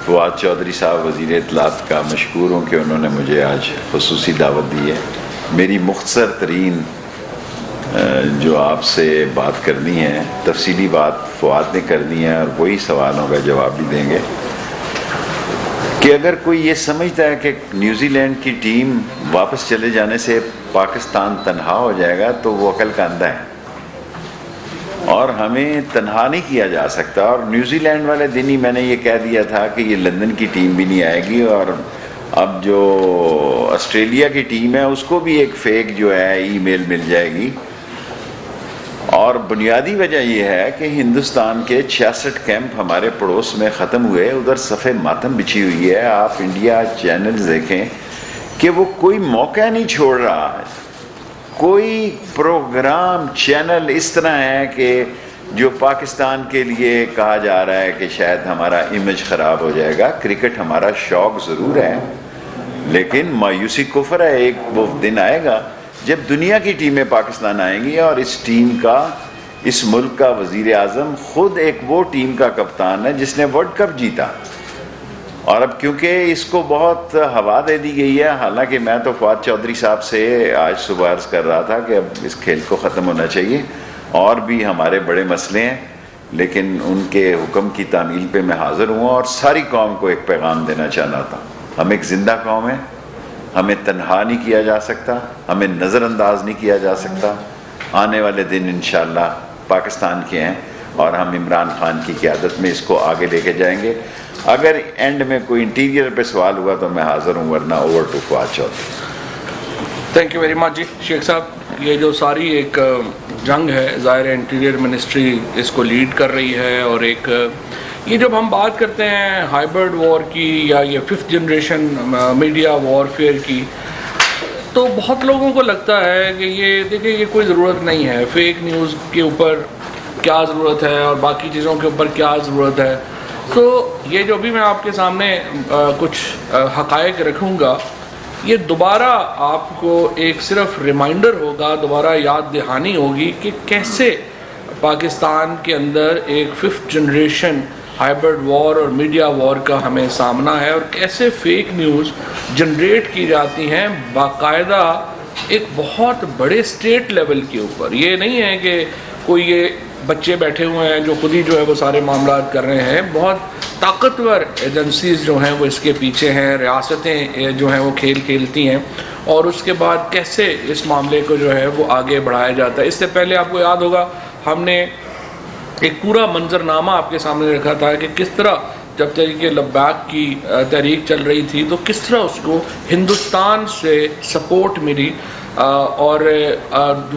فواد چودھری صاحب وزیر اطلاعات کا مشکور ہوں کہ انہوں نے مجھے آج خصوصی دعوت دی ہے. میری مختصر ترین جو آپ سے بات کرنی ہے، تفصیلی بات فواد نے کرنی ہے اور وہی سوالوں کا جواب بھی دیں گے، کہ اگر کوئی یہ سمجھتا ہے کہ نیوزی لینڈ کی ٹیم واپس چلے جانے سے پاکستان تنہا ہو جائے گا تو وہ عقل کا اندھا ہے، اور ہمیں تنہا نہیں کیا جا سکتا. اور نیوزی لینڈ والے دن ہی میں نے یہ کہہ دیا تھا کہ یہ لندن کی ٹیم بھی نہیں آئے گی، اور اب جو آسٹریلیا کی ٹیم ہے اس کو بھی ایک فیک جو ہے ای میل مل جائے گی. اور بنیادی وجہ یہ ہے کہ ہندوستان کے 66 کیمپ ہمارے پڑوس میں ختم ہوئے، ادھر صفِ ماتم بچھی ہوئی ہے. آپ انڈیا چینلز دیکھیں کہ وہ کوئی موقع نہیں چھوڑ رہا، کوئی پروگرام چینل اس طرح ہے کہ جو پاکستان کے لیے کہا جا رہا ہے کہ شاید ہمارا امیج خراب ہو جائے گا. کرکٹ ہمارا شوق ضرور ہے، لیکن مایوسی کفر ہے. ایک وہ دن آئے گا جب دنیا کی ٹیمیں پاکستان آئیں گی، اور اس ٹیم کا، اس ملک کا وزیر اعظم خود ایک وہ ٹیم کا کپتان ہے جس نے ورلڈ کپ جیتا. اور اب کیونکہ اس کو بہت ہوا دے دی گئی ہے، حالانکہ میں تو فواد چودھری صاحب سے آج صبح عرض کر رہا تھا کہ اب اس کھیل کو ختم ہونا چاہیے، اور بھی ہمارے بڑے مسئلے ہیں، لیکن ان کے حکم کی تعمیل پہ میں حاضر ہوں. اور ساری قوم کو ایک پیغام دینا چاہنا تھا، ہم ایک زندہ قوم ہیں، ہمیں تنہا نہیں کیا جا سکتا، ہمیں نظر انداز نہیں کیا جا سکتا. آنے والے دن انشاءاللہ پاکستان کے ہیں، اور ہم عمران خان کی قیادت میں اس کو آگے لے کے جائیں گے. اگر اینڈ میں کوئی انٹیریئر پہ سوال ہوا تو میں حاضر ہوں، ورنہ over to Fawad Chaudhry. Thank you very much جی. شیخ صاحب، یہ جو ساری ایک جنگ ہے، ظاہر ہے انٹیریئر منسٹری اس کو لیڈ کر رہی ہے، اور ایک یہ جب ہم بات کرتے ہیں ہائبرڈ وار کی یا یہ 5th جنریشن میڈیا وارفیئر کی، تو بہت لوگوں کو لگتا ہے کہ یہ دیکھیں یہ کوئی ضرورت نہیں ہے، فیک نیوز کے اوپر کیا ضرورت ہے اور باقی چیزوں کے اوپر کیا ضرورت ہے. تو یہ جو بھی میں آپ کے سامنے کچھ حقائق رکھوں گا، یہ دوبارہ آپ کو ایک صرف ریمائنڈر ہوگا، دوبارہ یاد دہانی ہوگی کہ کیسے پاکستان کے اندر ایک 5th جنریشن ہائبرڈ وار اور میڈیا وار کا ہمیں سامنا ہے، اور کیسے فیک نیوز جنریٹ کی جاتی ہیں باقاعدہ ایک بہت بڑے اسٹیٹ لیول کے اوپر. یہ نہیں ہے کہ کوئی یہ بچے بیٹھے ہوئے ہیں جو خود ہی جو ہے وہ سارے معاملات کر رہے ہیں. بہت طاقتور ایجنسیز جو ہیں وہ اس کے پیچھے ہیں، ریاستیں جو ہیں وہ کھیل کھیلتی ہیں، اور اس کے بعد کیسے اس معاملے کو جو ہے وہ آگے بڑھایا جاتا ہے. اس سے پہلے آپ کو یاد ہوگا ہم نے ایک پورا منظرنامہ آپ کے سامنے رکھا تھا کہ کس طرح جب تحریک لبیک کی تحریک چل رہی تھی تو کس طرح اس کو ہندوستان سے سپورٹ ملی، اور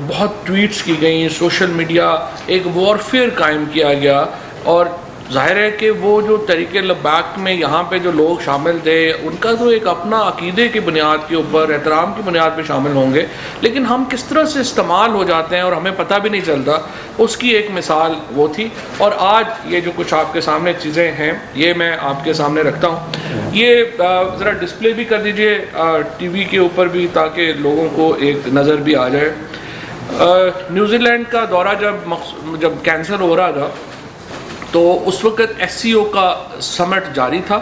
بہت ٹویٹس کی گئیں، سوشل میڈیا ایک وارفیئر قائم کیا گیا. اور ظاہر ہے کہ وہ جو تحریک لبیک میں یہاں پہ جو لوگ شامل تھے ان کا تو ایک اپنا عقیدے کی بنیاد کے اوپر، احترام کی بنیاد پہ شامل ہوں گے، لیکن ہم کس طرح سے استعمال ہو جاتے ہیں اور ہمیں پتہ بھی نہیں چلتا، اس کی ایک مثال وہ تھی. اور آج یہ جو کچھ آپ کے سامنے چیزیں ہیں یہ میں آپ کے سامنے رکھتا ہوں. یہ ذرا ڈسپلے بھی کر دیجئے ٹی وی کے اوپر بھی، تاکہ لوگوں کو ایک نظر بھی آ جائے. نیوزی لینڈ کا دورہ جب کینسل ہو رہا تھا تو اس وقت SCO کا سمٹ جاری تھا،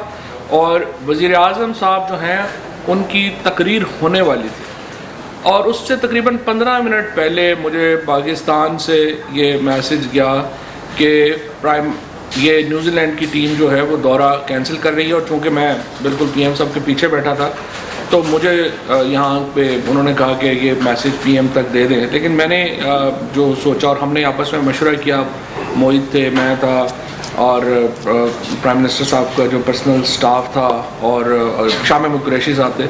اور وزیر اعظم صاحب جو ہیں ان کی تقریر ہونے والی تھی، اور اس سے تقریباً 15 منٹ پہلے مجھے پاکستان سے یہ میسج گیا کہ یہ نیوزی لینڈ کی ٹیم جو ہے وہ دورہ کینسل کر رہی ہے. اور چونکہ میں بالکل PM صاحب کے پیچھے بیٹھا تھا تو مجھے یہاں پہ انہوں نے کہا کہ یہ میسج PM تک دے دیں. لیکن میں نے جو سوچا اور ہم نے آپس میں مشورہ کیا، موہت تھے، میں تھا، اور پرائم منسٹر صاحب کا جو پرسنل سٹاف تھا، اور شاہ محمود قریشی صاحب تھے،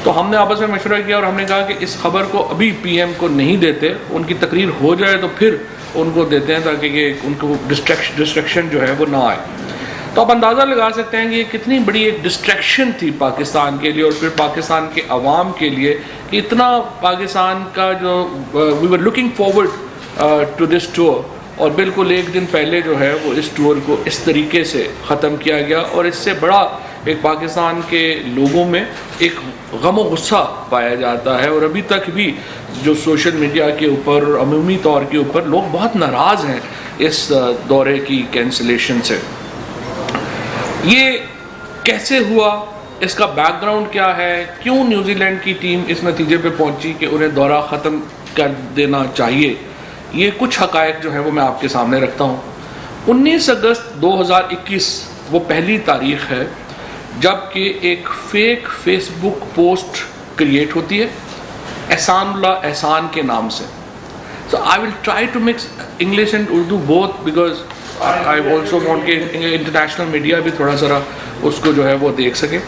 تو ہم نے آپس میں مشورہ کیا اور ہم نے کہا کہ اس خبر کو ابھی PM کو نہیں دیتے، ان کی تقریر ہو جائے تو پھر ان کو دیتے ہیں، تاکہ یہ ان کو ڈسٹریکشن جو ہے وہ نہ آئے. تو آپ اندازہ لگا سکتے ہیں کہ یہ کتنی بڑی ایک ڈسٹریکشن تھی پاکستان کے لیے، اور پھر پاکستان کے عوام کے لیے کہ اتنا پاکستان کا جو we are looking forward to this tour, اور بالکل ایک دن پہلے جو ہے وہ اس ٹور کو اس طریقے سے ختم کیا گیا. اور اس سے بڑا ایک پاکستان کے لوگوں میں ایک غم و غصہ پایا جاتا ہے، اور ابھی تک بھی جو سوشل میڈیا کے اوپر عمومی طور کے اوپر لوگ بہت ناراض ہیں اس دورے کی کینسلیشن سے. یہ کیسے ہوا, اس کا بیک گراؤنڈ کیا ہے, کیوں نیوزی لینڈ کی ٹیم اس نتیجے پہ پہنچی کہ انہیں دورہ ختم کر دینا چاہیے, یہ کچھ حقائق جو ہیں وہ میں آپ کے سامنے رکھتا ہوں. 19 اگست 2021 وہ پہلی تاریخ ہے جب کہ ایک فیک فیس بک پوسٹ کریٹ ہوتی ہے احسان اللہ احسان کے نام سے. So I will try to mix English and Urdu both because I also want کہ انٹرنیشنل میڈیا بھی تھوڑا ذرا اس کو جو ہے وہ دیکھ سکے.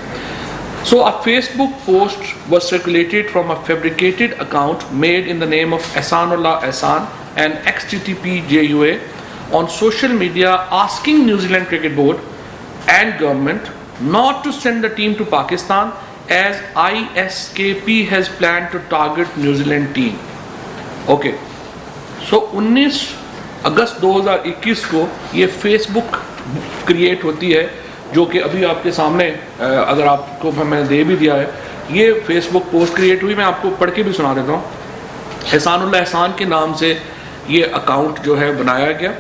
So a Facebook post was circulated from a fabricated account made in the name of Ehsanullah Ehsan and XTTP JUA on social media asking New Zealand Cricket Board and government not to send the team to Pakistan as ISKP has planned to target New Zealand team. Okay. So 19 اگست 2021 کو یہ face بک create ہوتی ہے جو کہ ابھی آپ کے سامنے اگر آپ کو میں نے دے بھی دیا ہے. یہ فیس بک پوسٹ کریٹ ہوئی, میں آپ کو پڑھ کے بھی سنا دیتا ہوں. احسان اللہ احسان کے نام سے یہ اکاؤنٹ جو ہے بنایا گیا.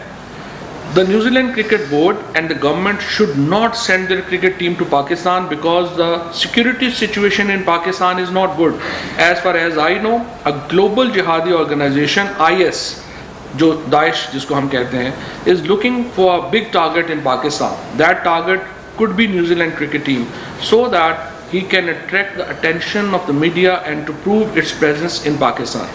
The New Zealand Cricket Board and the government should not send their cricket team to Pakistan because the security situation in Pakistan is not good. As far as I know, a global jihadi organization, IS, جو داعش جس کو ہم کہتے ہیں, is looking for a big target in Pakistan. That target could be New Zealand cricket team so that he can attract the attention of the media and to prove its presence in Pakistan.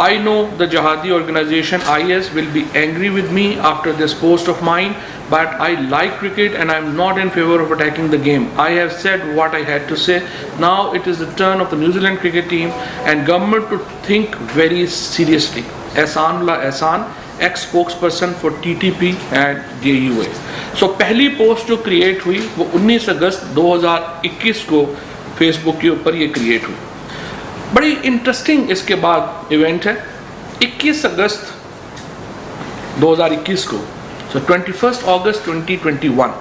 I know the jihadi organization IS will be angry with me after this post of mine, but I like cricket and I am not in favor of attacking the game. I have said what I had to say. Now it is the turn of the New Zealand cricket team and government to think very seriously. Ehsanullah Ehsan, ex-spokesperson for TTP and JUA. So پہلی post جو create ہوئی وہ 19 اگست 2021 کو face بک کے اوپر یہ create ہوئی. بڑی انٹرسٹنگ اس کے بعد ایونٹ ہے. 21 اگست 2021 کو, so 21 اگست 2021,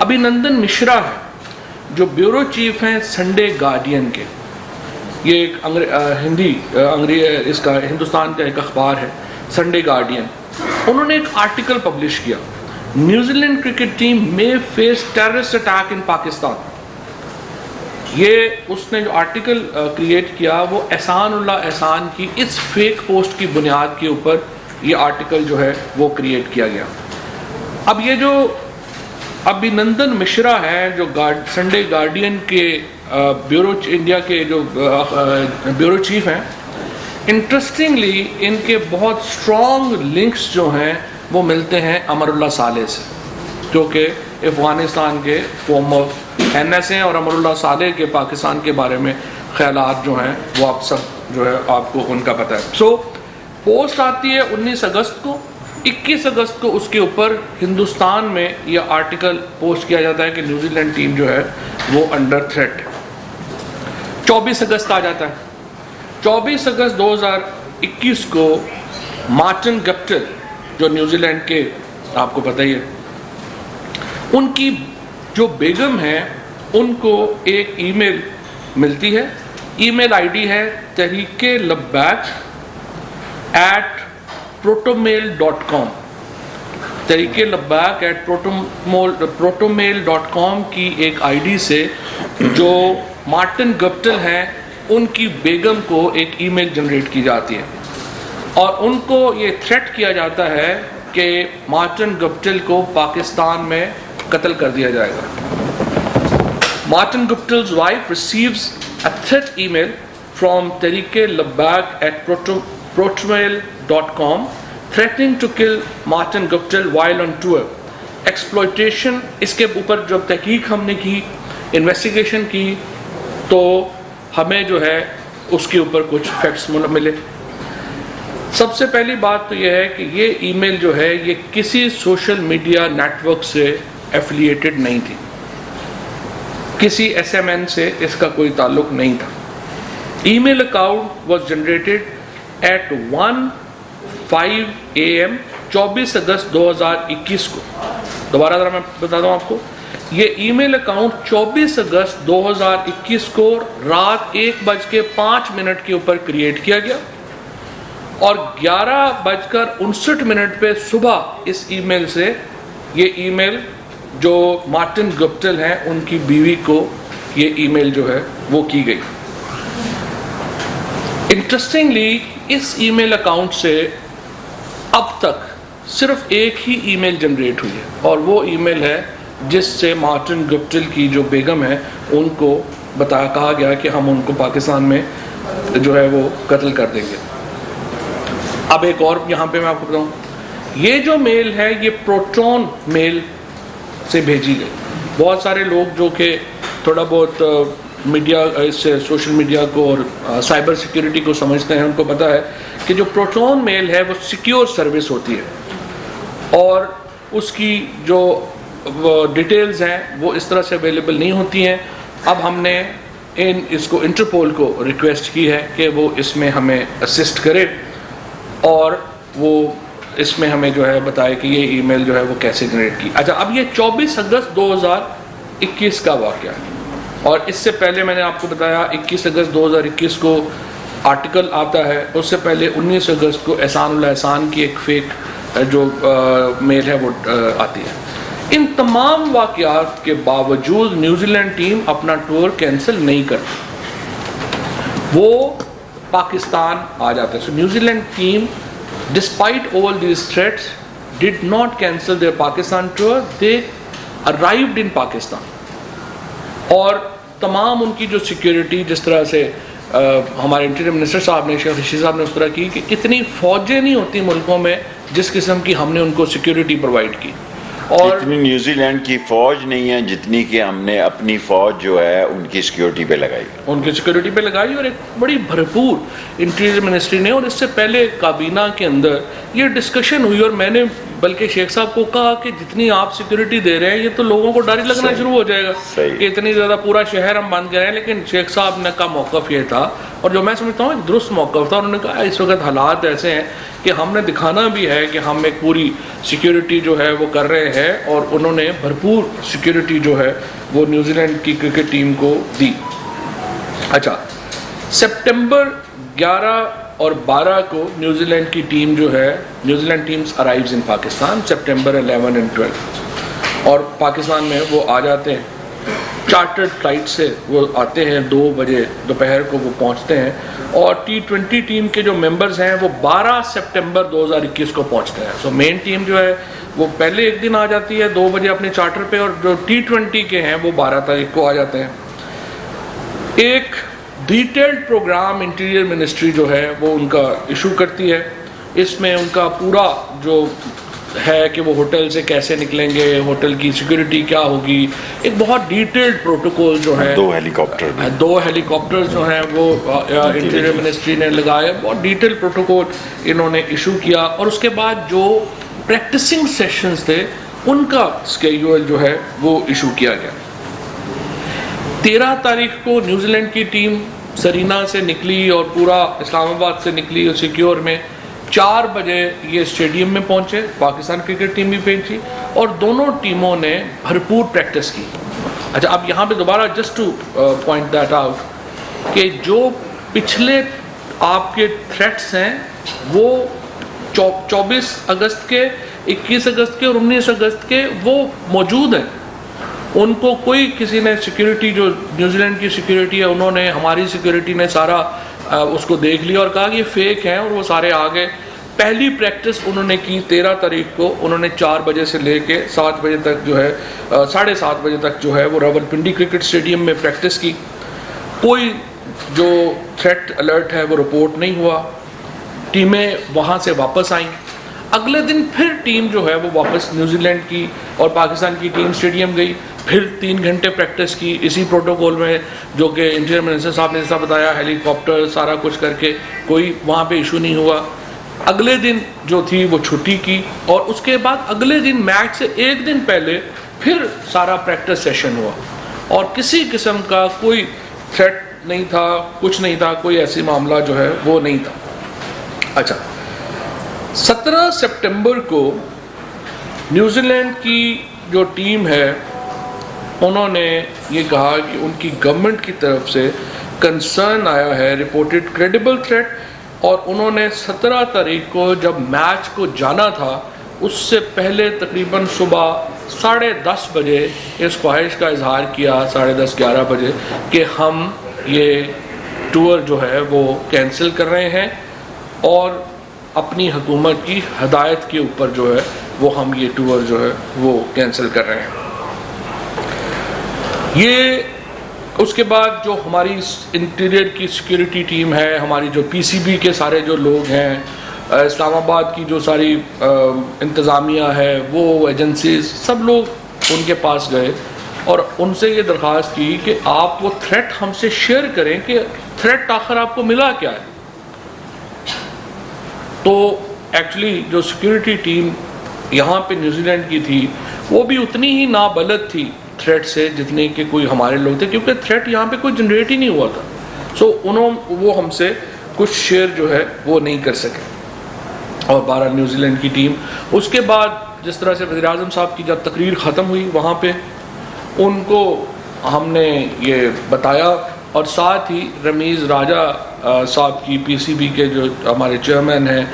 ابھینندن مشرا ہے جو بیورو چیف ہیں سنڈے گارڈین کے. یہ ایک اس کا ہندوستان کا ایک اخبار ہے سنڈے گارڈین. انہوں نے ایک آرٹیکل پبلش کیا, نیوزی لینڈ کرکٹ ٹیم میں face terrorist attack in Pakistan. یہ اس نے جو آرٹیکل کریٹ کیا وہ احسان اللہ احسان کی اس فیک پوسٹ کی بنیاد کے اوپر یہ آرٹیکل جو ہے وہ کریٹ کیا گیا. اب یہ جو ابھینندن مشرا ہے جو سنڈے گارڈین کے بیورو انڈیا کے جو بیورو چیف ہیں, انٹرسٹنگلی ان کے بہت اسٹرانگ لنکس جو ہیں وہ ملتے ہیں امر اللہ صالح سے, جو کہ افغانستان کے فارمر NS ہیں, اور امر اللہ صالح کے پاکستان کے بارے میں خیالات جو ہیں وہ آپ سب جو ہے آپ کو ان کا پتہ ہے. سو پوسٹ آتی ہے 19 اگست کو. 21 اگست کو اس کے اوپر ہندوستان میں یہ آرٹیکل پوسٹ کیا جاتا ہے کہ نیوزی لینڈ ٹیم جو ہے وہ انڈر تھریٹ ہے. 24 اگست آ جاتا ہے. 24 اگست 2021 کو مارٹن گپٹل جو نیوزی لینڈ کے آپ کو پتہ ہی ہے, ان کی جو بیگم ہے ان کو ایک ای میل ملتی ہے. ای میل آئی ڈی ہے تحریک لبیک @protomail.com. تحریک لبیک @protomail.com کی ایک آئی ڈی سے جو مارٹن گپٹل ہیں ان کی بیگم کو ایک ای میل جنریٹ کی جاتی ہے, اور ان کو یہ تھریٹ کیا جاتا ہے کہ مارٹن گپٹل کو پاکستان میں قتل کر دیا جائے گا. Martin Guptil's wife receives a threat email from Tehreek Labbaik @protomail.com threatening to kill Martin Guptil while on tour. Exploitation, اس کے اوپر جب تحقیق ہم نے کی, انویسٹیگیشن کی, تو ہمیں جو ہے اس کے اوپر کچھ فیکٹس ملے. سب سے پہلی بات تو یہ ہے کہ یہ ای میل جو ہے یہ کسی سوشل میڈیا نیٹ ورک سے ایفیلیٹڈ نہیں تھی, کسی SMN سے اس کا کوئی تعلق نہیں تھا. E mail account was generated at 1:05 AM 24 اگست 2021 کو. دوبارہ ذرا میں بتا دوں آپ کو, یہ ای میل اکاؤنٹ 24 اگست 2021 کو رات 1:05 کے اوپر کریٹ کیا گیا, اور 11:59 پہ صبح اس ای میل سے یہ ای میل جو مارٹن گپٹل ہیں ان کی بیوی کو یہ ای میل جو ہے وہ کی گئی. انٹرسٹنگلی اس ای میل اکاؤنٹ سے اب تک صرف ایک ہی ای میل جنریٹ ہوئی ہے اور وہ ای میل ہے جس سے مارٹن گپٹل کی جو بیگم ہے ان کو کہا گیا کہ ہم ان کو پاکستان میں جو ہے وہ قتل کر دیں گے. اب ایک اور یہاں پہ میں آپ کو بتاؤں, یہ جو میل ہے یہ پروٹون میل سے بھیجی گئی. بہت سارے لوگ جو کہ تھوڑا بہت میڈیا اس سے سوشل میڈیا کو اور سائبر سیکیورٹی کو سمجھتے ہیں ان کو پتہ ہے کہ جو پروٹون میل ہے وہ سیکیور سروس ہوتی ہے اور اس کی جو ڈیٹیلز ہیں وہ اس طرح سے اویلیبل نہیں ہوتی ہیں. اب ہم نے اس کو انٹرپول کو ریکویسٹ کی ہے کہ وہ اس میں ہمیں اسسٹ کرے اور وہ اس میں ہمیں جو ہے بتائے کہ یہ ای میل جو ہے وہ کیسے جنریٹ کی. اچھا, اب یہ 24 اگست 2021 کا واقعہ ہے اور اس سے پہلے میں نے آپ کو بتایا 21 اگست 2021 کو آرٹیکل آتا ہے, اس سے پہلے 19 اگست کو احسان اللہ احسان کی ایک فیک جو میل ہے وہ آتی ہے. ان تمام واقعات کے باوجود نیوزی لینڈ ٹیم اپنا ٹور کینسل نہیں کرتی, وہ پاکستان آ جاتے ہیں. So New Zealand team despite all these threats did not cancel their Pakistan tour, they arrived in Pakistan. اور تمام ان کی جو سیکیورٹی جس طرح سے ہمارے انٹیریئر منسٹر صاحب نے شیخ رشید صاحب نے اس طرح کی کہ اتنی فوجیں نہیں ہوتی ملکوں میں جس قسم کی ہم نے ان کو سیکیورٹی پرووائڈ کی. اور اتنی نیوزی لینڈ کی فوج نہیں ہے جتنی کہ ہم نے اپنی فوج جو ہے ان کی سیکیورٹی پہ لگائی, ان کی سیکیورٹی پہ لگائی. اور ایک بڑی بھرپور انٹیریئر منسٹری نے, اور اس سے پہلے کابینہ کے اندر یہ ڈسکشن ہوئی اور میں نے بلکہ شیخ صاحب کو کہا کہ جتنی آپ سیکیورٹی دے رہے ہیں یہ تو لوگوں کو ڈر ہی لگنا شروع ہو جائے گا کہ اتنی زیادہ پورا شہر ہم بند کریں. لیکن شیخ صاحب نے کا موقف یہ تھا اور جو میں سمجھتا ہوں ایک درست موقف تھا. انہوں نے کہا اس وقت حالات ایسے ہیں کہ ہم نے دکھانا بھی ہے کہ ہم ایک پوری سیکیورٹی جو ہے وہ کر رہے ہیں, اور انہوں نے بھرپور سیکیورٹی جو ہے وہ نیوزی لینڈ کی کرکٹ ٹیم کو دی. اچھا, سپٹمبر 11 اور 12 کو نیوزی لینڈ کی ٹیم جو ہے New Zealand teams arrives in Pakistan September 11 and 12 اور پاکستان میں وہ آ جاتے ہیں. چارٹرڈ فلائٹ سے وہ آتے ہیں, 2 بجے دوپہر کو وہ پہنچتے ہیں اور T20 ٹیم کے جو ممبرز ہیں وہ 12 سپٹمبر 2021 کو پہنچتے ہیں. سو مین ٹیم جو ہے وہ پہلے ایک دن آ جاتی ہے 2 بجے اپنے چارٹر پہ, اور جو T20 کے ہیں وہ 12 تاریخ کو آ جاتے ہیں. ایک ڈیٹیلڈ پروگرام انٹیریئر منسٹری جو ہے وہ ان کا ایشو کرتی ہے. اس میں ان کا پورا جو ہے کہ وہ ہوٹل سے کیسے نکلیں گے, ہوٹل کی سیکیورٹی کیا ہوگی, ایک بہت ڈیٹیلڈ پروٹوکول جو ہے 2 ہیلی کاپٹر جو ہیں وہ انٹیریئر منسٹری نے لگائے. بہت ڈیٹیل پروٹوکول انہوں نے ایشو کیا اور اس کے بعد جو پریکٹسنگ سیشنز تھے ان کا اسکیڈول جو ہے وہ ایشو کیا گیا. 13 تاریخ کو نیوزی لینڈ کی ٹیم سرینا سے نکلی اور پورا اسلام آباد سے نکلی اور سیکیور میں 4 بجے یہ اسٹیڈیم میں پہنچے. پاکستان کرکٹ ٹیم بھی پہنچی اور دونوں ٹیموں نے بھرپور پریکٹس کی. اچھا, اب یہاں پہ دوبارہ just to point that out کہ جو پچھلے آپ کے تھریٹس ہیں وہ 24 اگست کے, 21 اگست کے اور 19 اگست کے وہ موجود ہیں. ان کو کوئی کسی نے سیکیورٹی جو نیوزی لینڈ کی سیکیورٹی ہے انہوں نے, ہماری سیکیورٹی نے سارا اس کو دیکھ لیا اور کہا کہ یہ فیک ہیں اور وہ سارے آ گئے. پہلی پریکٹس انہوں نے کی 13 تاریخ کو, انہوں نے 4 بجے سے لے کے 7 بجے تک جو ہے 7:30 بجے تک جو ہے وہ راولپنڈی کرکٹ اسٹیڈیم میں پریکٹس کی. کوئی جو تھریٹ الرٹ ہے وہ رپورٹ نہیں ہوا. ٹیمیں وہاں سے واپس آئیں. اگلے دن پھر ٹیم جو ہے وہ واپس نیوزی لینڈ کی اور پاکستان کی ٹیم اسٹیڈیم گئی, پھر 3 گھنٹے پریکٹس کی اسی پروٹوکول میں جو کہ انٹیریئر منسٹر صاحب نے جیسا بتایا ہیلی کاپٹر سارا کچھ کر کے کوئی وہاں پہ ایشو نہیں ہوا. اگلے دن جو تھی وہ چھٹی کی اور اس کے بعد اگلے دن میچ سے 1 دن پہلے پھر سارا پریکٹس سیشن ہوا اور کسی قسم کا کوئی تھریٹ نہیں تھا, کچھ نہیں تھا, کوئی ایسی معاملہ جو ہے وہ نہیں تھا. اچھا, 17 سپٹمبر کو نیوزی لینڈ کی جو ٹیم ہے انہوں نے یہ کہا کہ ان کی گورنمنٹ کی طرف سے کنسرن آیا ہے, رپورٹڈ کریڈیبل تھریٹ, اور انہوں نے 17 تاریخ کو جب میچ کو جانا تھا اس سے پہلے تقریباً صبح 10:30 بجے اس خواہش کا اظہار کیا 10:30 11 بجے کہ ہم یہ ٹور جو ہے وہ کینسل کر رہے ہیں اور اپنی حکومت کی ہدایت کے اوپر جو ہے وہ ہم یہ ٹور جو ہے وہ کینسل کر رہے ہیں. یہ اس کے بعد جو ہماری انٹیریئر کی سیکیورٹی ٹیم ہے, ہماری جو پی سی بی کے سارے جو لوگ ہیں, اسلام آباد کی جو ساری انتظامیہ ہے, وہ ایجنسیز, سب لوگ ان کے پاس گئے اور ان سے یہ درخواست کی کہ آپ وہ تھریٹ ہم سے شیئر کریں کہ تھریٹ آخر آپ کو ملا کیا ہے. تو ایکچولی جو سیکیورٹی ٹیم یہاں پہ نیوزی لینڈ کی تھی وہ بھی اتنی ہی نابلد تھی تھریٹ سے جتنے کہ کوئی ہمارے لوگ تھے, کیونکہ تھریٹ یہاں پہ کوئی جنریٹ ہی نہیں ہوا تھا. سو وہ ہم سے کچھ شیئر جو ہے وہ نہیں کر سکے. اور 12 نیوزی لینڈ کی ٹیم, اس کے بعد جس طرح سے وزیر اعظم صاحب کی جب تقریر ختم ہوئی وہاں پہ ان کو ہم نے یہ بتایا, اور ساتھ ہی رمیز راجہ صاحب کی پی سی بی کے جو ہمارے چیئرمین ہیں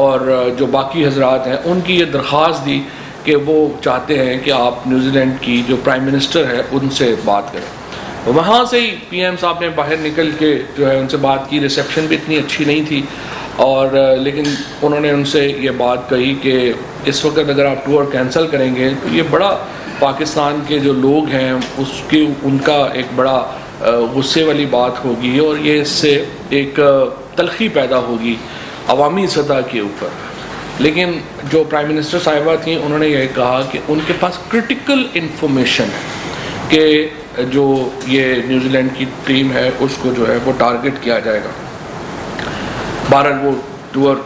اور جو باقی حضرات ہیں ان کی یہ درخواست دی کہ وہ چاہتے ہیں کہ آپ نیوزی لینڈ کی جو پرائم منسٹر ہے ان سے بات کریں. وہاں سے ہی پی ایم صاحب نے باہر نکل کے جو ہے ان سے بات کی. ریسیپشن بھی اتنی اچھی نہیں تھی اور لیکن انہوں نے ان سے یہ بات کہی کہ اس وقت اگر آپ ٹور کینسل کریں گے تو یہ بڑا پاکستان کے جو لوگ ہیں ان کا ایک بڑا غصے والی بات ہوگی اور یہ اس سے ایک تلخی پیدا ہوگی عوامی سطح کے اوپر. لیکن جو پرائم منسٹر صاحبہ تھیں انہوں نے یہ کہا کہ ان کے پاس کرٹیکل انفارمیشن ہے کہ جو یہ نیوزی لینڈ کی ٹیم ہے اس کو جو ہے وہ ٹارگٹ کیا جائے گا. بہرحال وہ ٹور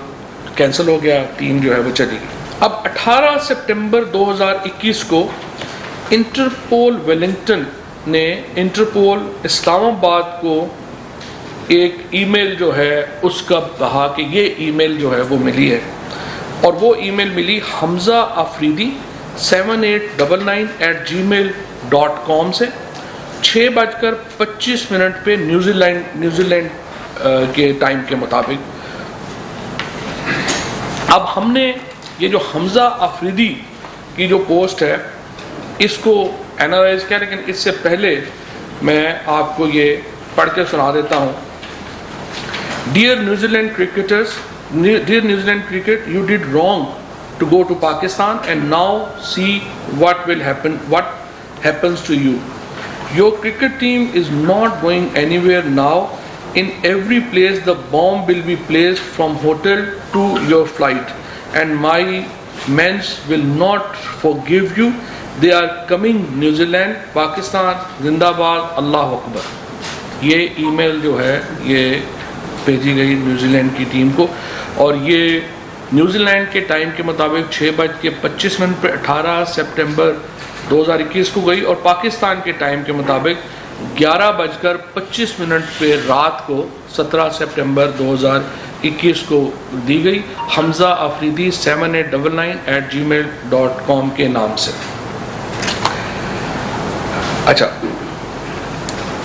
کینسل ہو گیا, ٹیم جو ہے وہ چلی گئی. اب 18 سپٹمبر 2021 کو انٹرپول ویلنگٹن نے انٹرپول اسلام آباد کو ایک ای میل جو ہے اس کا کہا کہ یہ ای میل جو ہے وہ ملی ہے, اور وہ ای میل ملی حمزہ آفریدی 7899@gmail.com سے 6:25 پہ نیوزی لینڈ کے ٹائم کے مطابق. اب ہم نے یہ جو حمزہ آفریدی کی جو پوسٹ ہے اس کو اینالائز کیا, لیکن اس سے پہلے میں آپ کو یہ پڑھ کے سنا دیتا ہوں. Dear New Zealand cricketers, dear New Zealand cricket, you did wrong to go to Pakistan and now see what happens to you. Your cricket team is not going anywhere now. In every place the bomb will be placed from hotel to your flight, and my men will not forgive you. They are coming. New Zealand, Pakistan, Zindabad, Allah Akbar. یہ ای میل جو ہے یہ بھیجی گئی New Zealand کی team کو, اور یہ نیوزی لینڈ کے ٹائم کے مطابق 6:25 پہ 18 سپٹمبر 2021 کو گئی, اور پاکستان کے ٹائم کے مطابق 11:25 پہ رات کو 17 سپٹمبر 2021 کو دی گئی حمزہ آفریدی 7899@gmail.com کے نام سے. اچھا,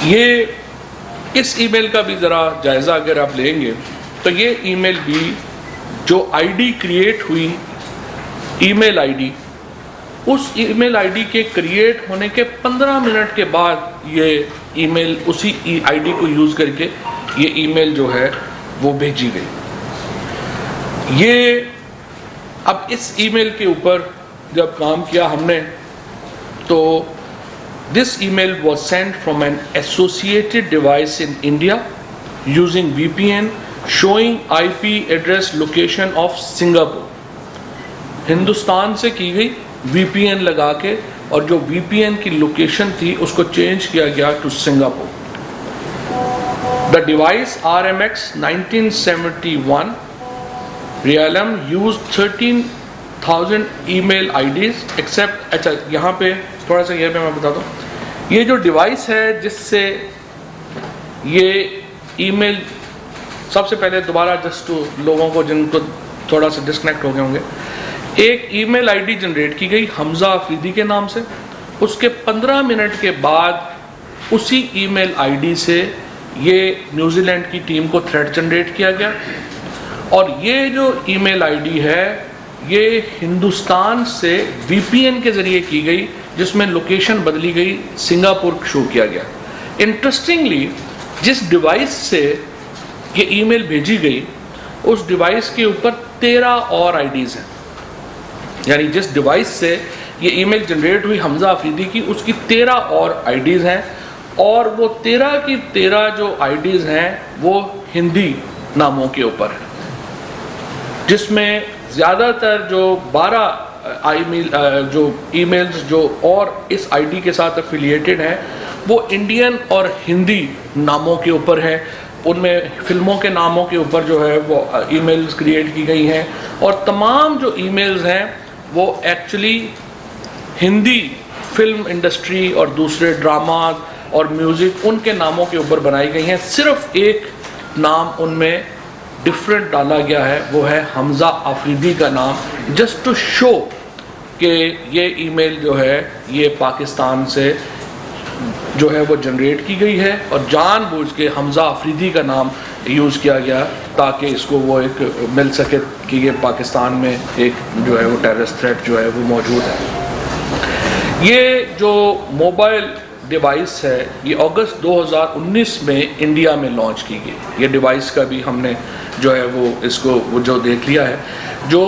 یہ اس ای میل کا بھی ذرا جائزہ اگر آپ لیں گے تو یہ ای میل بھی جو آئی ڈی کریٹ ہوئی, ای میل آئی ڈی, اس ای میل آئی ڈی کے کریٹ ہونے کے 15 منٹ کے بعد یہ ای میل اسی آئی ڈی کو یوز کر کے یہ ای میل جو ہے وہ بھیجی گئی. یہ اب اس ای میل کے اوپر جب کام کیا ہم نے تو this email was sent from an associated device in India using VPN showing IP address location of Singapore. Hindustan سے کی گئی وی پی این لگا کے, اور جو وی پی این کی لوکیشن تھی اس کو چینج کیا گیا to Singapore. The device RMX 1971 Realm used 13,000 email IDs except. اچھا یہاں پہ تھوڑا سا یہ میں بتا دوں, یہ جو ڈیوائس ہے جس سے یہ ای میل, سب سے پہلے دوبارہ جسٹ لوگوں کو جن کو تھوڑا سا ڈسکنیکٹ ہو گئے ہوں گے, ایک ای میل آئی ڈی جنریٹ کی گئی حمزہ آفریدی کے نام سے. اس کے 15 منٹ کے بعد اسی ای میل آئی ڈی سے یہ نیوزی لینڈ کی ٹیم کو تھریٹ جنریٹ کیا گیا, اور یہ جو ای میل آئی ڈی ہے یہ ہندوستان سے وی پی این کے ذریعے کی گئی، جس میں لوکیشن بدلی گئی، سنگاپور شو کیا گیا. انٹرسٹنگلی جس ڈیوائس سے یہ ای میل بھیجی گئی اس ڈیوائس کے اوپر 13 اور آئی ڈیز ہیں. یعنی جس ڈیوائس سے یہ ای میل جنریٹ ہوئی حمزہ آفریدی کی، اس کی 13 اور آئی ڈیز ہیں، اور وہ 13 کی 13 جو آئی ڈیز ہیں وہ ہندی ناموں کے اوپر ہیں، جس میں زیادہ تر جو 12 جو ای میلز جو اور اس آئی ڈی کے ساتھ افیلیٹڈ ہیں وہ انڈین اور ہندی ناموں کے اوپر ہیں. ان میں فلموں کے ناموں کے اوپر جو ہے وہ ای میلز کریٹ کی گئی ہیں، اور تمام جو ای میلز ہیں وہ ایکچولی ہندی فلم انڈسٹری اور دوسرے ڈراماز اور میوزک ان کے ناموں کے اوپر بنائی گئی ہیں. صرف ایک نام ان میں ڈفرینٹ ڈالا گیا ہے، وہ ہے حمزہ آفریدی کا نام، جسٹ ٹو شو کہ یہ ای میل جو ہے یہ پاکستان سے جو ہے وہ جنریٹ کی گئی ہے، اور جان بوجھ کے حمزہ آفریدی کا نام یوز کیا گیا تاکہ اس کو وہ ایک مل سکے کہ یہ پاکستان میں ایک جو ہے وہ ٹیررسٹ تھریٹ جو ہے وہ موجود ہے. یہ جو موبائل ڈیوائس ہے یہ اگست 2019 میں انڈیا میں لانچ کی گئی. یہ ڈیوائس کا بھی ہم نے جو ہے وہ اس کو جو دیکھ لیا ہے. جو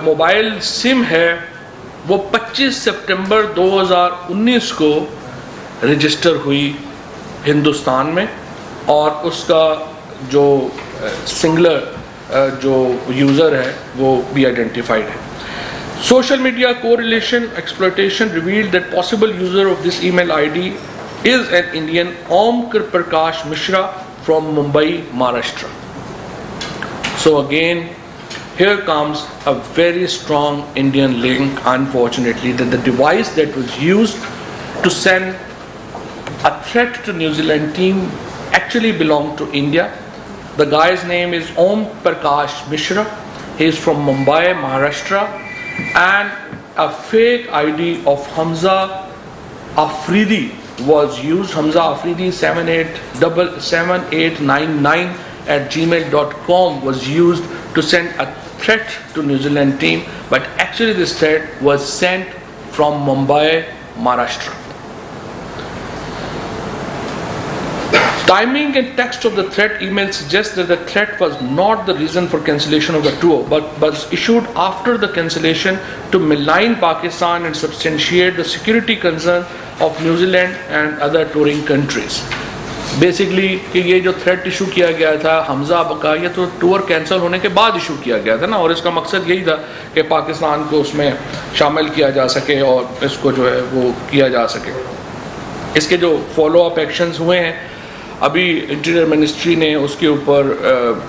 موبائل سم ہے وہ 25 سپٹمبر 2019 کو رجسٹر ہوئی ہندوستان میں، اور اس کا جو سنگلر جو یوزر ہے وہ بھی آئیڈینٹیفائڈ ہے. Social media correlation exploitation revealed that possible user of this email ID is an Indian Om Prakash Mishra from Mumbai, Maharashtra. So again, here comes a very strong Indian link, unfortunately, that the device that was used to send a threat to New Zealand team actually belonged to India. The guy's name is Om Prakash Mishra. He is from Mumbai, Maharashtra. And a fake ID of Hamza Afridi was used. Hamza Afridi 7899@gmail.com was used to send a threat to New Zealand team, but actually this threat was sent from Mumbai, Maharashtra. Timing and text of the threat email suggests that the threat was not the reason for cancellation of the tour, but was issued after the cancellation to malign Pakistan and substantiate the security concern of New Zealand and other touring countries. Basically کہ یہ جو threat issue کیا گیا تھا حمزہ کا، یہ تو tour cancel ہونے کے بعد ایشو کیا گیا تھا نا، اور اس کا مقصد یہی تھا کہ پاکستان کو اس میں شامل کیا جا سکے اور اس کو جو ہے وہ کیا جا سکے. اس کے جو فالو اپ ایکشنز ہوئے ہیں، ابھی انٹیریئر منسٹری نے اس کے اوپر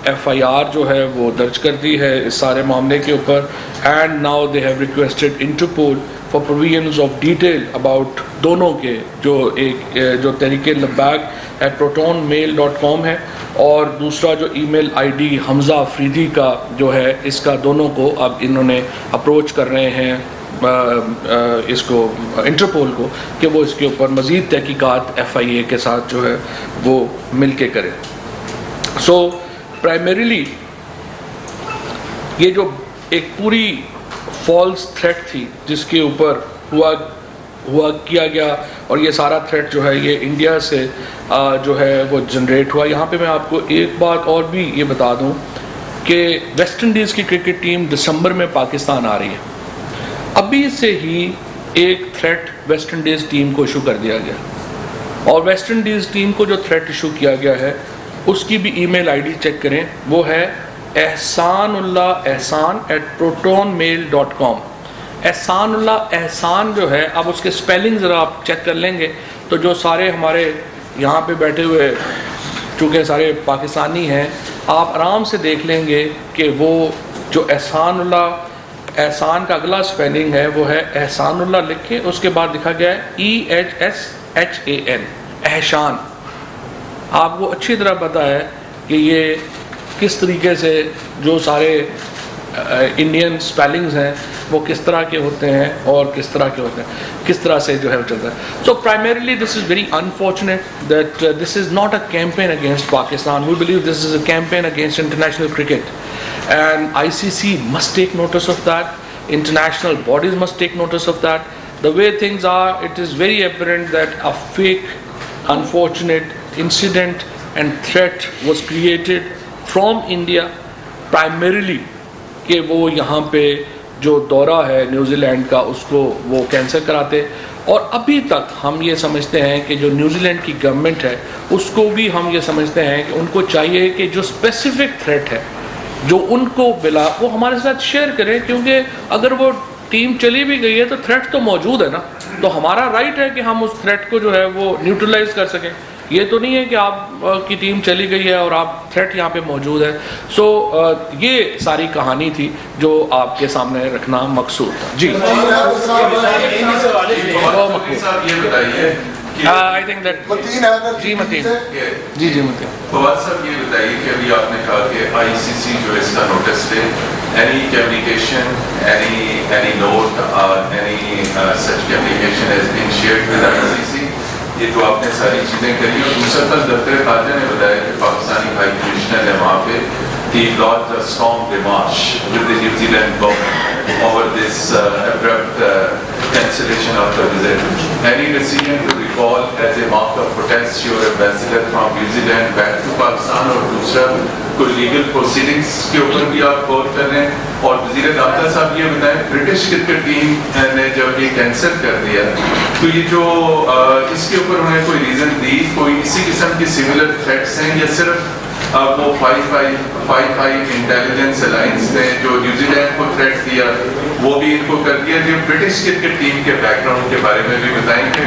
ایف آئی آر جو ہے وہ درج کر دی ہے اس سارے معاملے کے اوپر. And now they have requested Interpol for provisions of detail about دونوں کے جو ایک جو تحریک لبیک @protonmail.com ہے، اور دوسرا جو ای میل آئی ڈی حمزہ آفریدی کا جو ہے، اس کا دونوں کو اب انہوں نے اپروچ کر رہے ہیں اس کو انٹرپول کو کہ وہ اس کے اوپر مزید تحقیقات ایف آئی اے کے ساتھ جو ہے وہ مل کے کرے. سو پرائمریلی یہ جو ایک پوری فالس تھریٹ تھی جس کے اوپر ہوا کیا گیا، اور یہ سارا تھریٹ جو ہے یہ انڈیا سے جو ہے وہ جنریٹ ہوا. یہاں پہ میں آپ کو ایک بات اور بھی یہ بتا دوں کہ ویسٹ انڈیز کی کرکٹ ٹیم دسمبر میں پاکستان آ رہی ہے. ابھی سے ہی ایک تھریٹ ویسٹ انڈیز ٹیم کو ایشو کر دیا گیا، اور ویسٹ انڈیز ٹیم کو جو تھریٹ ایشو کیا گیا ہے اس کی بھی ای میل آئی ڈی چیک کریں، وہ ہے احسان اللہ احسان @protonmail.com. احسان اللہ احسان جو ہے، اب اس کے سپیلنگ ذرا آپ چیک کر لیں گے تو جو سارے ہمارے یہاں پہ بیٹھے ہوئے چونکہ سارے پاکستانی ہیں، آپ آرام سے دیکھ لیں گے کہ وہ جو احسان اللہ احسان کا اگلا سپیلنگ ہے وہ ہے احسان اللہ لکھ کے اس کے بعد لکھا گیا ہے EHSHAN، احشان. آپ کو اچھی طرح پتہ ہے کہ یہ کس طریقے سے جو سارے انڈین سپیلنگز ہیں وہ کس طرح کے ہوتے ہیں اور کس طرح کے ہوتے ہیں، کس طرح سے جو ہے چلتا ہے. So primarily this is very unfortunate that this is not a campaign against Pakistan. We believe this is a campaign against international cricket. and ICC must take notice of that. International bodies must take notice of that. The way things are, it is very apparent that a fake, unfortunate incident and threat was created from India primarily کہ وہ یہاں پہ جو دورہ ہے New Zealand کا اس کو وہ کینسل کراتے. اور ابھی تک ہم یہ سمجھتے ہیں کہ جو نیوزی لینڈ کی گورنمنٹ ہے اس کو بھی ہم یہ سمجھتے ہیں کہ ان کو چاہیے کہ جو اسپیسیفک تھریٹ ہے جو ان کو ملا وہ ہمارے ساتھ شیئر کریں, کیونکہ اگر وہ ٹیم چلی بھی گئی ہے تو تھریٹ تو موجود ہے نا, تو ہمارا رائٹ ہے کہ ہم اس تھریٹ کو جو ہے وہ نیوٹرلائز کر سکیں. یہ تو نہیں ہے کہ آپ کی ٹیم چلی گئی ہے اور آپ تھریٹ یہاں پہ موجود ہے. سو یہ ساری کہانی تھی جو آپ کے سامنے رکھنا مقصود تھا. جی آئی تھنک دیٹ جی متین جی متین فواد صاحب یہ بتائیے کہ ابھی آپ نے کہا کہ آئی سی سی جو اس کا نوٹس لے, any communication, any note or any such communication has been shared with ICC. یہ تو آپ نے ساری چیزیں کری. اور دوسرا طرف دفتر خارجہ نے بتایا کہ پاکستانی ہائی کمشنر نے وہاں پہ he lodged a strong démarche with the New Zealand government over this abrupt cancellation of the visit. Any decision to recall as a mark of protest your ambassador from New Zealand back to Pakistan, اور دوسرا کوئی legal proceedings کے اوپر بھی آپ غور کر رہے ہیں. اور وزیر داخلہ صاحب یہ بتائیں برٹش کرکٹ ٹیم نے جب یہ کینسل کر دیا تو یہ جو اس کے اوپر انہوں نے کوئی ریزن دی, کوئی اسی قسم کی سملر تھریٹس ہیں یا صرف وہ فائیو انٹیلیجنس الائنس نے جو نیوزی لینڈ کو تھریٹ دیا وہ بھی ان کو کر دیا. جو برٹش کرکٹ ٹیم کے بیک گراؤنڈ کے بارے میں بھی بتائیں کہ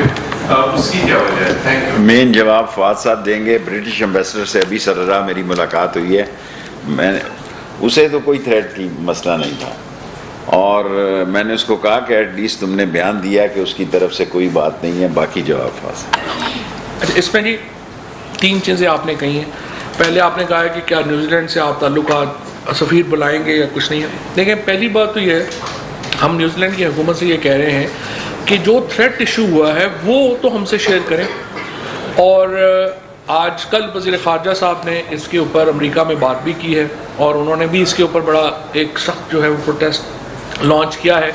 اس کی کیا وجہ ہے. Thank you. مین جواب فواد صاحب دیں گے. برٹش ایمبیسڈر سے ابھی سرراہ میری ملاقات ہوئی ہے, میں اسے تو کوئی تھریٹ کی مسئلہ نہیں تھا, اور میں نے اس کو کہا کہ ایٹ لیسٹ تم نے بیان دیا کہ اس کی طرف سے کوئی بات نہیں ہے. باقی جواب فواد صاحب. اچھا, اس میں جی 3 چیزیں آپ نے کہی ہیں. پہلے آپ نے کہا ہے کہ کیا نیوزی لینڈ سے آپ تعلقات سفیر بلائیں گے یا کچھ نہیں ہے. دیکھیں پہلی بات تو یہ ہے ہم نیوزی لینڈ کی حکومت سے یہ کہہ رہے ہیں کہ جو تھریٹ ایشو ہوا ہے وہ تو ہم سے شیئر کریں. اور آج کل وزیر خارجہ صاحب نے اس کے اوپر امریکہ میں بات بھی کی ہے اور انہوں نے بھی اس کے اوپر بڑا ایک سخت جو ہے وہ پروٹیسٹ لانچ کیا ہے.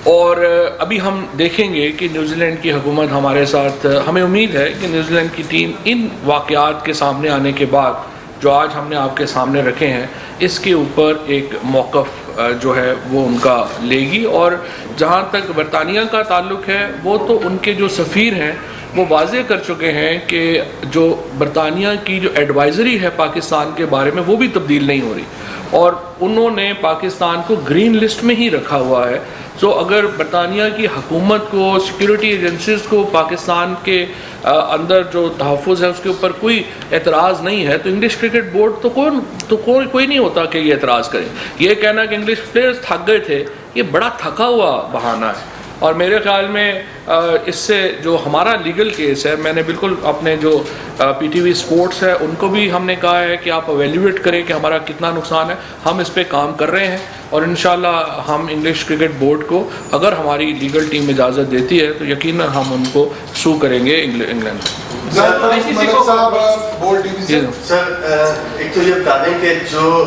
اور ابھی ہم دیکھیں گے کہ نیوزی لینڈ کی حکومت ہمارے ساتھ, ہمیں امید ہے کہ نیوزی لینڈ کی ٹیم ان واقعات کے سامنے آنے کے بعد جو آج ہم نے آپ کے سامنے رکھے ہیں اس کے اوپر ایک موقف جو ہے وہ ان کا لے گی. اور جہاں تک برطانیہ کا تعلق ہے وہ تو ان کے جو سفیر ہیں وہ واضح کر چکے ہیں کہ جو برطانیہ کی جو ایڈوائزری ہے پاکستان کے بارے میں وہ بھی تبدیل نہیں ہو رہی, اور انہوں نے پاکستان کو گرین لسٹ میں ہی رکھا ہوا ہے. سو اگر برطانیہ کی حکومت کو, سیکیورٹی ایجنسیز کو پاکستان کے اندر جو تحفظ ہے اس کے اوپر کوئی اعتراض نہیں ہے تو انگلش کرکٹ بورڈ تو کوئی نہیں ہوتا کہ یہ اعتراض کرے. یہ کہنا کہ انگلش پلیئرز تھک گئے تھے یہ بڑا تھکا ہوا بہانہ ہے. اور میرے خیال میں اس سے جو ہمارا لیگل کیس ہے, میں نے بالکل اپنے جو پی ٹی وی اسپورٹس ہے ان کو بھی ہم نے کہا ہے کہ آپ ایویلیویٹ کریں کہ ہمارا کتنا نقصان ہے. ہم اس پہ کام کر رہے ہیں اور انشاءاللہ ہم انگلش کرکٹ بورڈ کو اگر ہماری لیگل ٹیم اجازت دیتی ہے تو یقیناً ہم ان کو سو کریں گے انگلینڈ. سر ایک تو یہ بتا دیں کہ جو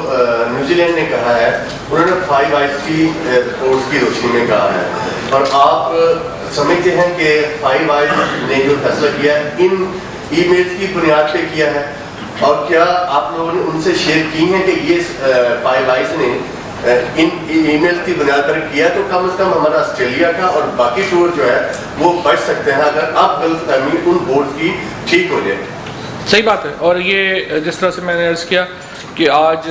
نیوزی لینڈ نے کہا ہے انہوں نے 5 آئیز کی رپورٹس کی روشنی میں کہا ہے, اور آپ سمجھتے ہیں کہ 5 آئیز نے جو فیصلہ کیا ہے ان ای میلز کی بنیاد پہ کیا ہے, اور کیا آپ لوگوں نے ان سے شیئر کی ہیں کہ یہ 5 آئیز نے ان ای میل کی بنیاد پر کیا تو کم از کم ہمارا آسٹریلیا کا اور باقی ٹور جو ہے وہ بچ سکتے ہیں اگر اب غلط فہمی ان بورڈ کی ٹھیک ہو جائے. صحیح بات ہے. اور یہ جس طرح سے میں نے عرض کیا کہ آج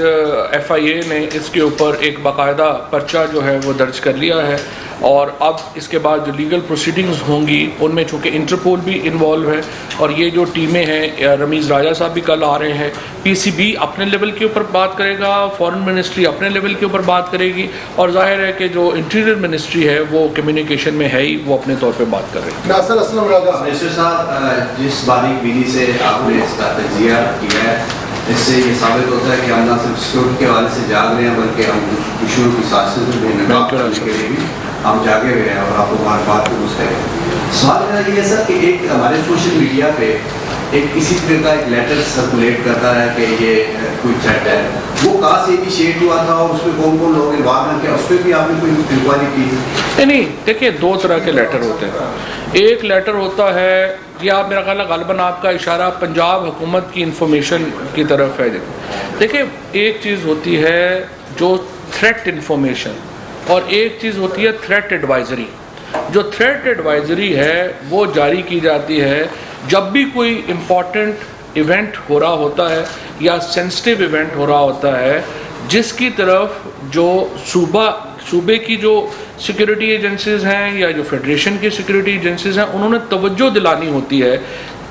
ایف آئی اے نے اس کے اوپر ایک باقاعدہ پرچہ جو ہے وہ درج کر لیا ہے, اور اب اس کے بعد جو لیگل پروسیڈنگز ہوں گی ان میں چونکہ انٹرپول بھی انوالو ہے, اور یہ جو ٹیمیں ہیں رمیز راجہ صاحب بھی کل آ رہے ہیں, پی سی بی اپنے لیول کے اوپر بات کرے گا, فارن منسٹری اپنے لیول کے اوپر بات کرے گی, اور ظاہر ہے کہ جو انٹیریئر منسٹری ہے وہ کمیونیکیشن میں ہے ہی, وہ اپنے طور پہ بات کر رہے ہیں. ناصر اسلم راجہ صاحب, جس باریک بینی سے آپ نے اس کا تجزیہ کیا ہے اس سے یہ ثابت ہوتا ہے کہ ہم نہ صرف سیکورٹی کے حوالے سے جاگ رہے ہیں بلکہ ہم دشمنوں کی سازشوں میں ناکام کرنے کے لیے بھی ہم جاگے ہوئے ہیں, اور آپ کو بار بات درست ہے. سوال میرا یہ ہے سر کہ ایک ہمارے سوشل میڈیا پہ ایک اسی طرح کا ایک لیٹر سرکولیٹ کرتا ہے کہ یہ کوئی تھریٹ ہے، وہ کہاں سے انیشیٹ ہوا تھا اور اس میں کون کون لوگ انوالو کیا، اس پہ بھی آپ نے کوئی انکوائری کی؟ نہیں دیکھیے، دو طرح کے لیٹر ہوتے ہیں. ایک لیٹر ہوتا ہے، یہ آپ میرا خیال ہے غالباً آپ کا اشارہ پنجاب حکومت کی انفارمیشن کی طرف ہے. دیکھیں ایک چیز ہوتی ہے جو تھریٹ انفارمیشن اور ایک چیز ہوتی ہے تھریٹ ایڈوائزری. جو تھریٹ ایڈوائزری ہے وہ جاری کی جاتی ہے جب بھی کوئی امپورٹنٹ ایونٹ ہو رہا ہوتا ہے یا سینسٹیو ایونٹ ہو رہا ہوتا ہے جس کی طرف جو صوبے کی جو سیکیورٹی ایجنسیز ہیں یا جو فیڈریشن کی سیکیورٹی ایجنسیز ہیں انہوں نے توجہ دلانی ہوتی ہے.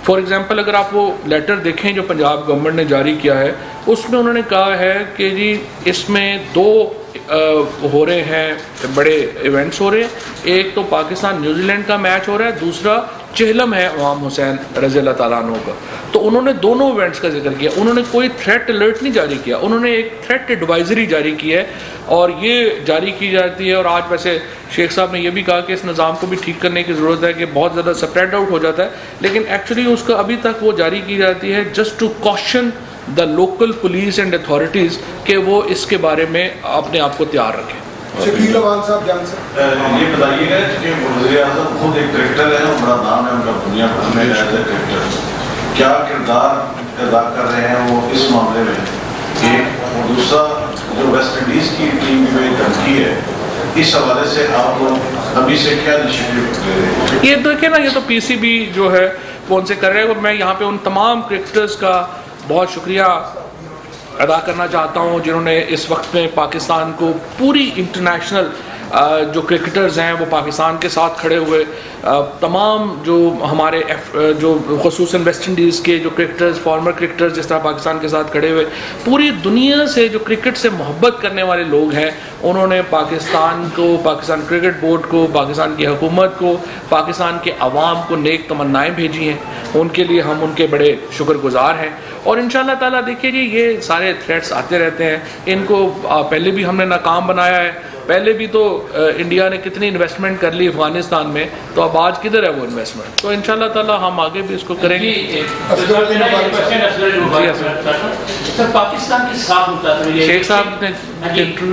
فار ایگزامپل اگر آپ وہ لیٹر دیکھیں جو پنجاب گورنمنٹ نے جاری کیا ہے، اس میں انہوں نے کہا ہے کہ جی اس میں دو ہو رہے ہیں بڑے ایونٹس ہو رہے ہیں. ایک تو پاکستان نیوزی لینڈ کا میچ ہو رہا ہے، دوسرا چہلم ہے امام حسین رضی اللہ تعالیٰ عنہ کا. تو انہوں نے دونوں ایونٹس کا ذکر کیا. انہوں نے کوئی تھریٹ الرٹ نہیں جاری کیا، انہوں نے ایک تھریٹ ایڈوائزری جاری کی ہے اور یہ جاری کی جاتی ہے. اور آج ویسے شیخ صاحب نے یہ بھی کہا کہ اس نظام کو بھی ٹھیک کرنے کی ضرورت ہے کہ بہت زیادہ سپریڈ آؤٹ ہو جاتا ہے، لیکن ایکچولی اس کا ابھی تک وہ جاری کی جاتی ہے just to question the local police and authorities کہ وہ اس کے بارے میں اپنے آپ کو تیار رکھیں. شکیل امان صاحب جان سے یہ بتائیے گا کہ وزیر اعظم خود ایک کرکٹر ہے، بڑا نام ہے ان کا دنیا بھر میں ایز اے کرکٹر، کیا کردار ادا کر رہے ہیں وہ اس معاملے میں؟ ایک اور دوسرا جو ویسٹ انڈیز کی ٹیم میں دھمکی ہے اس حوالے سے آپ لوگ ابھی سے کیا انیشیٹو لے رہے ہیں؟ یہ دیکھیں نا، یہ تو پی سی بی جو ہے وہ ان سے کر رہے ہیں. اور میں یہاں پہ ان تمام کرکٹرز کا بہت شکریہ ادا کرنا چاہتا ہوں جنہوں نے اس وقت میں پاکستان کو پوری انٹرنیشنل جو کرکٹرز ہیں وہ پاکستان کے ساتھ کھڑے ہوئے. تمام جو ہمارے جو خصوصاً ویسٹ انڈیز کے جو کرکٹرز، فارمر کرکٹرز جس طرح پاکستان کے ساتھ کھڑے ہوئے، پوری دنیا سے جو کرکٹ سے محبت کرنے والے لوگ ہیں انہوں نے پاکستان کو، پاکستان کرکٹ بورڈ کو، پاکستان کی حکومت کو، پاکستان کے عوام کو نیک تمنائیں بھیجی ہیں. ان کے لیے ہم ان کے بڑے شکر گزار ہیں. اور انشاءاللہ تعالیٰ دیکھیے جی یہ سارے تھریٹس آتے رہتے ہیں. ان کو پہلے بھی ہم نے ناکام بنایا ہے. پہلے بھی تو انڈیا نے کتنی انویسٹمنٹ کر لی افغانستان میں، تو اب آج کدھر ہے وہ انویسٹمنٹ؟ تو انشاءاللہ تعالیٰ ہم آگے بھی اس کو کریں گے. سر پاکستان کے ساتھ متاثر ہوئی ہے، شیخ صاحب نے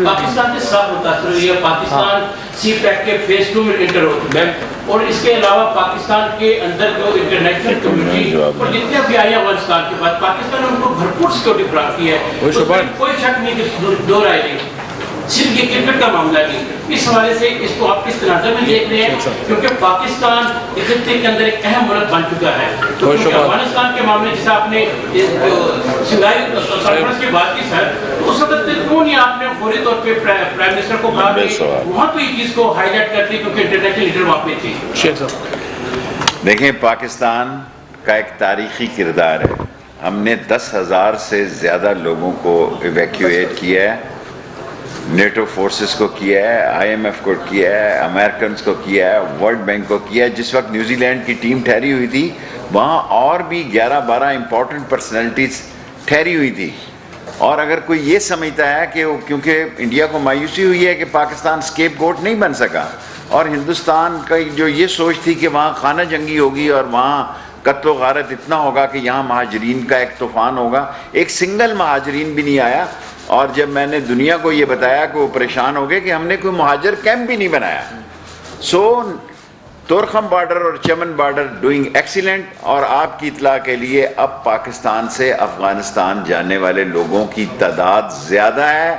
پاکستان کے ساتھ متاثر ہوئی ہے، پاکستان سی پیک کے فیس 2 میں انٹر ہوتے ہیں، اور اس کے علاوہ پاکستان کے اندر جو انٹرنیشنل کمیونٹی اور جتنے بھی آئی افغانستان کے بعد پاکستان نے ان کو بھرپور سیکورٹی فراہم کی ہے. کوئی شک نہیں کہ دو رائے نہیں، صرف یہ کرکٹ کا معاملہ نہیں. اس حوالے سے اس کو آپ کس تناظر میں دیکھ رہے ہیں؟ کیونکہ پاکستان اس خطے کے اندر ایک اہم ملک بن چکا ہے. افغانستان کے معاملے جیسا آپ نے سنگائی کانفرنس کی بات کی سر، اس وقت کیوں نہیں آپ نے فوری طور پہ پرائم منسٹر کو کہا کہ وہاں پہ اس چیز کو ہائی لائٹ کرتے کیونکہ انٹرنیشنل لیڈر وہاں پہ تھے؟ دیکھیں پاکستان کا ایک تاریخی کردار ہے. ہم نے 10,000 سے زیادہ لوگوں کو ایویکیویٹ کیا ہے، نیٹو فورسز کو کیا ہے، آئی ایم ایف کو کیا ہے، امریکنز کو کیا ہے، ورلڈ بینک کو کیا ہے. جس وقت نیوزی لینڈ کی ٹیم ٹھہری ہوئی تھی وہاں اور بھی 11-12 امپورٹنٹ پرسنالٹیز ٹھہری ہوئی تھی. اور اگر کوئی یہ سمجھتا ہے کہ کیونکہ انڈیا کو مایوسی ہوئی ہے کہ پاکستان اسکیپ گوٹ نہیں بن سکا، اور ہندوستان کا جو یہ سوچ تھی کہ وہاں خانہ جنگی ہوگی اور وہاں قتل و غارت اتنا ہوگا کہ یہاں مہاجرین کا ایک طوفان ہوگا، ایک سنگل مہاجرین بھی نہیں آیا. اور جب میں نے دنیا کو یہ بتایا کہ وہ پریشان ہو گئے کہ ہم نے کوئی مہاجر کیمپ بھی نہیں بنایا. سو تورخم بارڈر اور چمن بارڈر ڈوئنگ ایکسیلنٹ. اور آپ کی اطلاع کے لیے اب پاکستان سے افغانستان جانے والے لوگوں کی تعداد زیادہ ہے،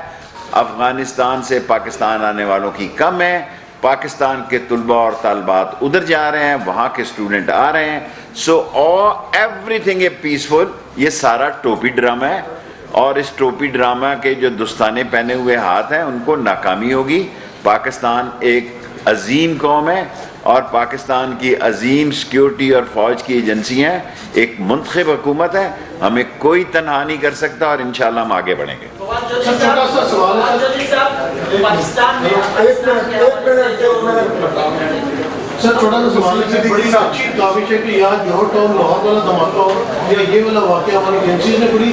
افغانستان سے پاکستان آنے والوں کی کم ہے. پاکستان کے طلباء اور طالبات ادھر جا رہے ہیں، وہاں کے اسٹوڈنٹ آ رہے ہیں. So every thing a peaceful. یہ سارا ٹوپی ڈرامہ ہے، اور اس ٹوپی ڈرامہ کے جو دستانے پہنے ہوئے ہاتھ ہیں ان کو ناکامی ہوگی. پاکستان ایک عظیم قوم ہے اور پاکستان کی عظیم سیکیورٹی اور فوج کی ایجنسی ہیں، ایک منتخب حکومت ہے. ہمیں کوئی تنہا نہیں کر سکتا اور انشاءاللہ ہم آگے بڑھیں گے. سر چھوٹا سا سوال ہے، بڑی اچھی کاوش ہے کہ یہاں جوہر ٹاؤن لاہور والا دھماکہ ہو یا یہ والا واقعہ ہماری ایجنسیز نے بڑی